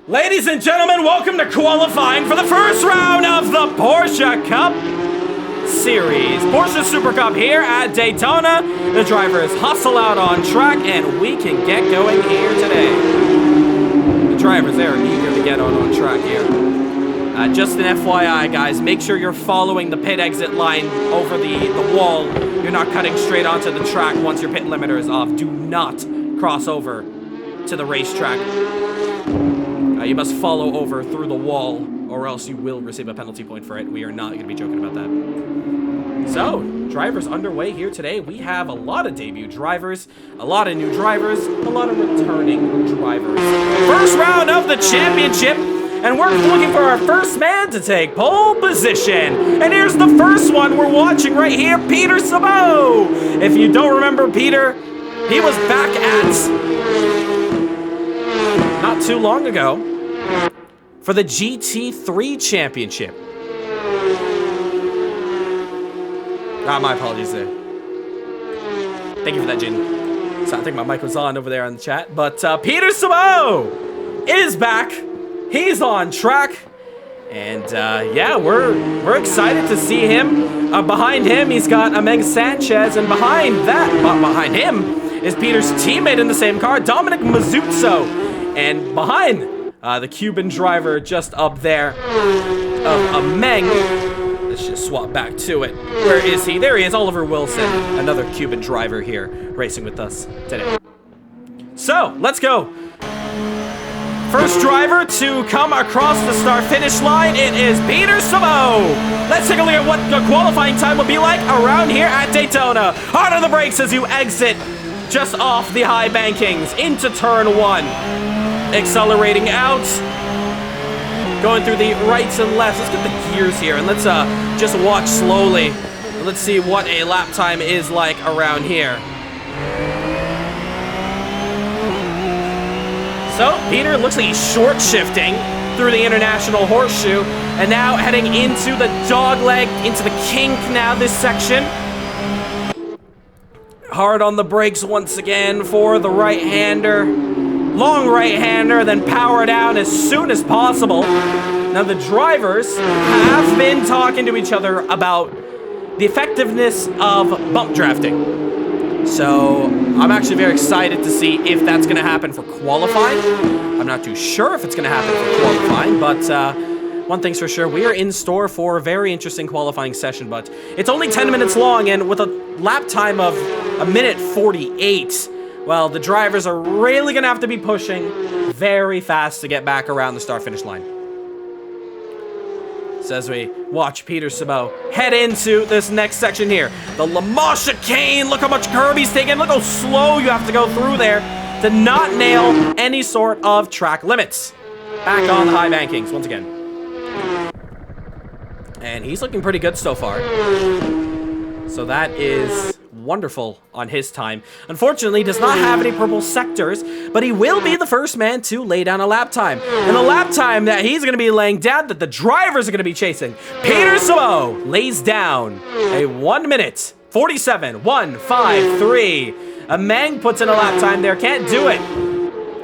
Ladies and gentlemen, welcome to qualifying for the first round of the Porsche Cup Series. Porsche Supercup here at Daytona. The drivers hustle out on track and we can get going here today. The drivers, they're eager to get on track here. Just an FYI, guys, make sure you're following the pit exit line over the wall. You're not cutting straight onto the track once your pit limiter is off. Do not cross over to the racetrack. You must follow over through the wall, or else you will receive a penalty point for it. We are not going to be joking about that. So, drivers underway here today. We have a lot of debut drivers, a lot of new drivers, a lot of returning drivers. First round of the championship, and we're looking for our first man to take pole position. And here's the first one we're watching right here, Peter Sabo. If you don't remember Peter, he was back at not too long ago for the GT3 championship. My apologies there. Thank you for that, Jaden. So I think my mic was on over there on the chat. But Peter Sabo is back. He's on track. And yeah, we're excited to see him. Behind him, he's got Ameng Sanchez. And behind behind him is Peter's teammate in the same car, Dominic Mazuzzo. And behind the Cuban driver just up there of Ameng. Let's just swap back to it. Where is he? There he is, Oliver Wilson. Another Cuban driver here racing with us today. So, let's go. First driver to come across the start-finish line, it is Peter Sabo. Let's take a look at what the qualifying time will be like around here at Daytona. Hard on the brakes as you exit just off the high bankings into turn one. Accelerating out, going through the rights and lefts. Let's get the gears here and let's just watch slowly. Let's see what a lap time is like around here. So Peter looks like he's short shifting through the international horseshoe and now heading into the dogleg, into the kink now this section. Hard on the brakes once again for the right-hander. Long right-hander, then power down as soon as possible. Now the drivers have been talking to each other about the effectiveness of bump drafting. So I'm actually very excited to see if that's going to happen for qualifying. I'm not too sure if it's going to happen for qualifying, but one thing's for sure, we are in store for a very interesting qualifying session, but it's only 10 minutes long, and with a lap time of 1:48, well, the drivers are really going to have to be pushing very fast to get back around the start-finish line. So as we watch Peter Sabo head into this next section here. The LEMANS chicane. Look how much curb he's taking. Look how slow you have to go through there to not nail any sort of track limits. Back on the high bankings once again. And he's looking pretty good so far. So that is wonderful on his time. Unfortunately, he does not have any purple sectors, but he will be the first man to lay down a lap time. And the lap time that he's going to be laying down, that the drivers are going to be chasing, Peter Sabo lays down a 1:47.153. Ameng puts in a lap time there, can't do it.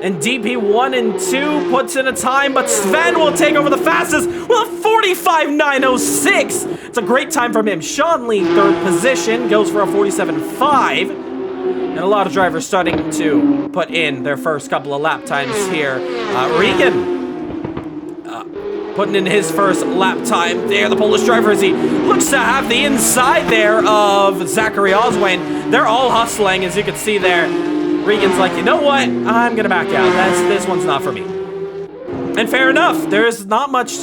And DP1 and 2 puts in a time, but Sven will take over the fastest with a 45.906. It's a great time from him. Sean Lee, third position, goes for a 47.5. And a lot of drivers starting to put in their first couple of lap times here. Regan putting in his first lap time there. The Polish driver, as he looks to have the inside there of Zachary Oswayne. They're all hustling, as you can see there. Regan's like, you know what? I'm going to back out. This one's not for me. And fair enough. There's not much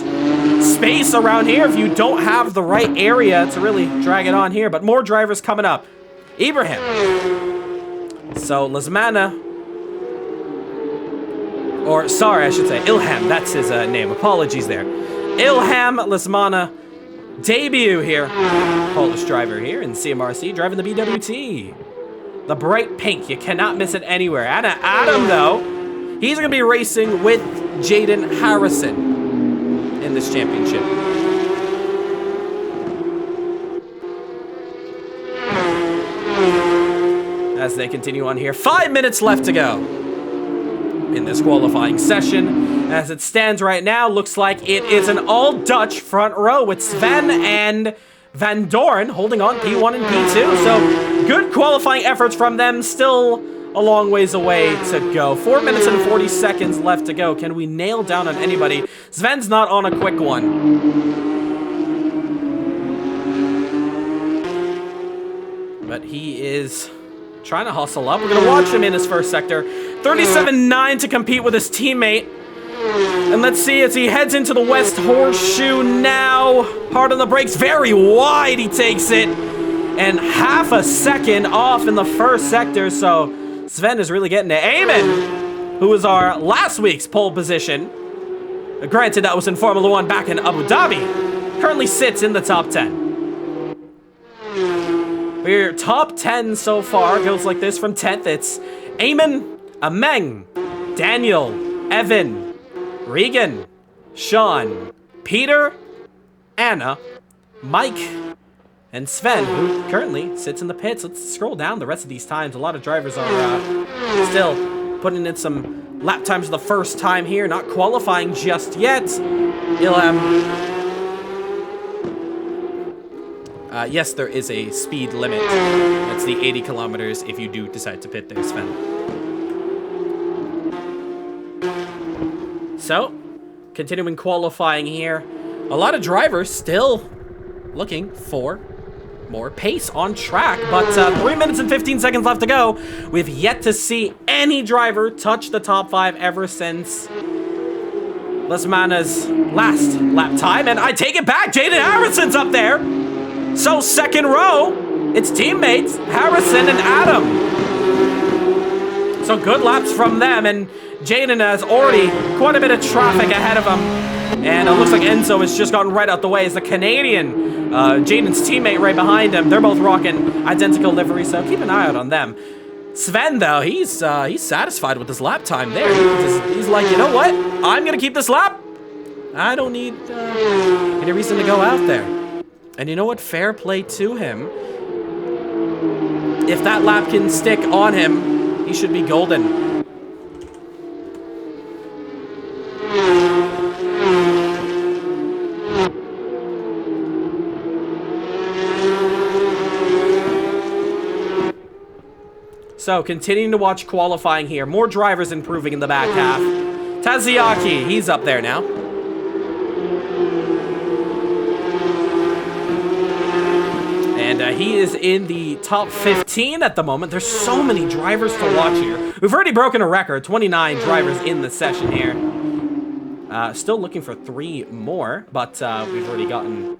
space around here if you don't have the right area to really drag it on here. But more drivers coming up. Ibrahim. So, Lazmana. Or, sorry, I should say Ilham. That's his name. Apologies there. Ilham Lazmana. Debut here. Polish driver here in CMRC. Driving the BWT. The bright pink, you cannot miss it anywhere. Adam, though, he's going to be racing with Jaden Harrison in this championship. As they continue on here, 5 minutes left to go. in this qualifying session. As it stands right now, looks like it is an all-Dutch front row with Sven and Van Doren holding on P1 and P2. So good qualifying efforts from them. Still a long ways away to go. 4 minutes and 40 seconds left to go. Can we nail down on anybody? Sven's not on a quick one. But he is trying to hustle up. We're going to watch him in his first sector. 37.9 to compete with his teammate. And let's see as he heads into the West Horseshoe now. Hard on the brakes. Very wide he takes it. And half a second off in the first sector. So Sven is really getting it. Eamon, who was our last week's pole position. Granted, that was in Formula 1 back in Abu Dhabi. Currently sits in the top 10. We're top 10 so far. Goes like this from 10th. It's Eamon, Ameng, Daniel, Evan, Regan, Sean, Peter, Anna, Mike, and Sven, who currently sits in the pits. Let's scroll down the rest of these times. A lot of drivers are still putting in some lap times for the first time here. Not qualifying just yet. Yes, there is a speed limit. That's the 80 kilometers if you do decide to pit there, Sven. So, continuing qualifying here. A lot of drivers still looking for more pace on track, but 3 minutes and 15 seconds left to go. We've yet to see any driver touch the top 5 ever since Lesmana's last lap time, and I take it back, Jaden Harrison's up there. So second row, it's teammates Harrison and Adam. So good laps from them, and Jaden has already quite a bit of traffic ahead of him. And it looks like Enzo has just gotten right out the way as the Canadian, Jaden's teammate right behind him. They're both rocking identical liveries, so keep an eye out on them. Sven, though, he's satisfied with his lap time there. He's like, you know what? I'm gonna keep this lap. I don't need any reason to go out there. And you know what? Fair play to him. If that lap can stick on him, he should be golden. So, continuing to watch qualifying here. More drivers improving in the back half. Taziaki, he's up there now. And he is in the top 15 at the moment. There's so many drivers to watch here. We've already broken a record. 29 drivers in the session here. Still looking for 3 more, but we've already gotten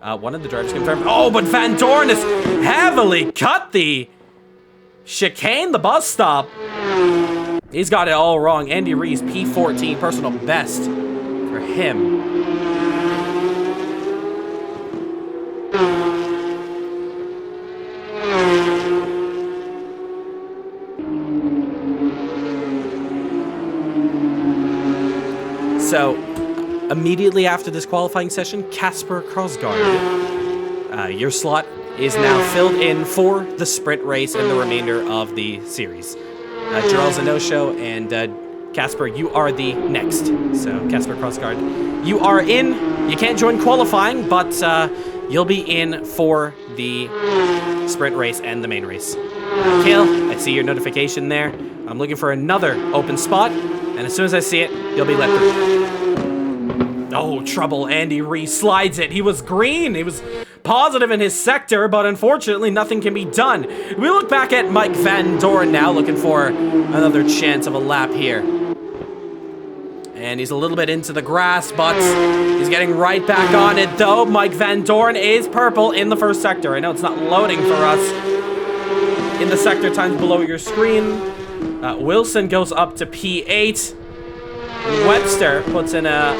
one of the drivers confirmed. Oh, but Van Doren has heavily cut the chicane, the bus stop. He's got it all wrong. Andy Rees, P14, personal best for him. So, immediately after this qualifying session, Kasper Krogsgaard. Your slot is now filled in for the sprint race and the remainder of the series. Gerald Zanosho and Kasper, you are the next. So, Kasper Krogsgaard, you are in. You can't join qualifying, but you'll be in for the sprint race and the main race. Kale, I see your notification there. I'm looking for another open spot. And as soon as I see it, you'll be let through. Oh, trouble. Andy Rees slides it. He was green. He was positive in his sector, but unfortunately, nothing can be done. We look back at Mike Van Doren now, looking for another chance of a lap here. And he's a little bit into the grass, but he's getting right back on it, though. Mike Van Doren is purple in the first sector. I know it's not loading for us in the sector times below your screen. Wilson goes up to P8. Webster puts in a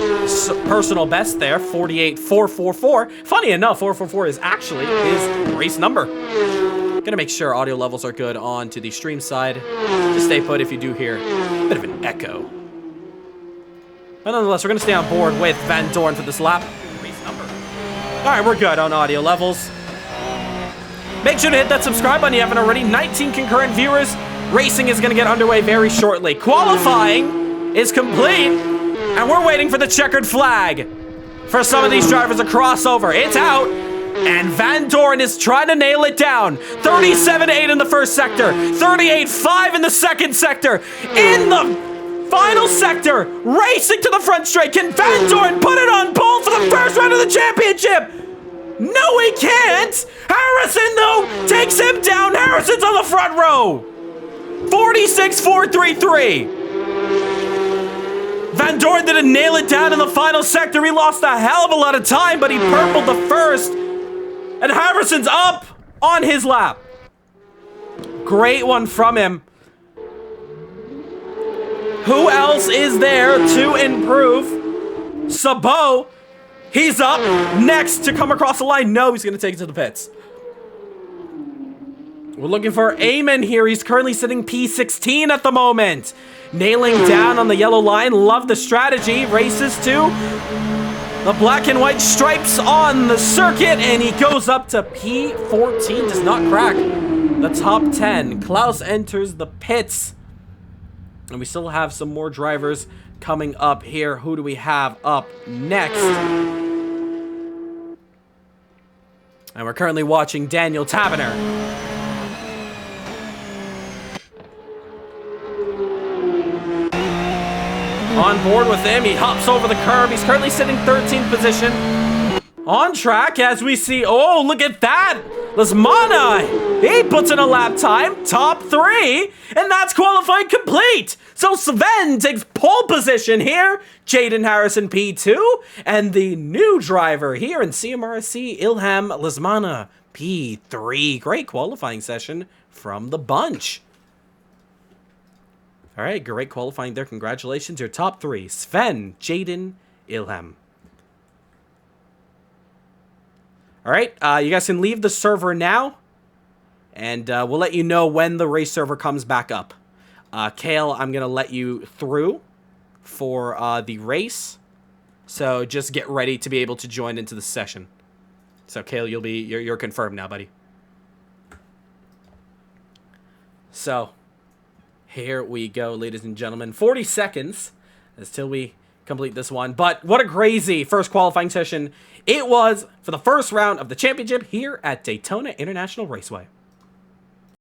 personal best there, 48.444. Funny enough, 444 is actually his race number. Gonna make sure audio levels are good on to the stream side. Just stay put if you do hear a bit of an echo. But nonetheless, we're gonna stay on board with Van Doren for this lap. Race number. All right, we're good on audio levels. Make sure to hit that subscribe button if you haven't already. 19 concurrent viewers. Racing is going to get underway very shortly. Qualifying is complete, and we're waiting for the checkered flag for some of these drivers to cross over. It's out, and Van Doren is trying to nail it down. 37.8 in the first sector, 38.5 in the second sector. In the final sector, racing to the front straight. Can Van Doren put it on pole for the first round of the championship? No, he can't. Harrison, though, takes him down. Harrison's on the front row. 46.433. Van Doren didn't nail it down in the final sector. He lost a hell of a lot of time, but he purpled the first. And Harrison's up on his lap. Great one from him. Who else is there to improve? Sabot. He's up next to come across the line. No, he's going to take it to the pits. We're looking for Eamon here. He's currently sitting P16 at the moment. Nailing down on the yellow line. Love the strategy. Races to the black and white stripes on the circuit. And he goes up to P14. Does not crack the top 10. Klaus enters the pits. And we still have some more drivers coming up here. Who do we have up next? And we're currently watching Daniel Taberner. On board with him, he hops over the curb. He's currently sitting 13th position. On track as we see, oh, look at that. Lasmana, he puts in a lap time, top 3, and that's qualifying complete. So Sven takes pole position here. Jaden Harrison P2, and the new driver here in CMRSC, Ilham Lasmana P3. Great qualifying session from the bunch. All right, great qualifying there. Congratulations, your top 3. Sven, Jaden, Ilham. All right, you guys can leave the server now, and we'll let you know when the race server comes back up. Kale, I'm going to let you through for the race, so just get ready to be able to join into the session. So, Kale, you're confirmed now, buddy. So, here we go, ladies and gentlemen. 40 seconds until we complete this one. But what a crazy first qualifying session it was for the first round of the championship here at Daytona International Raceway.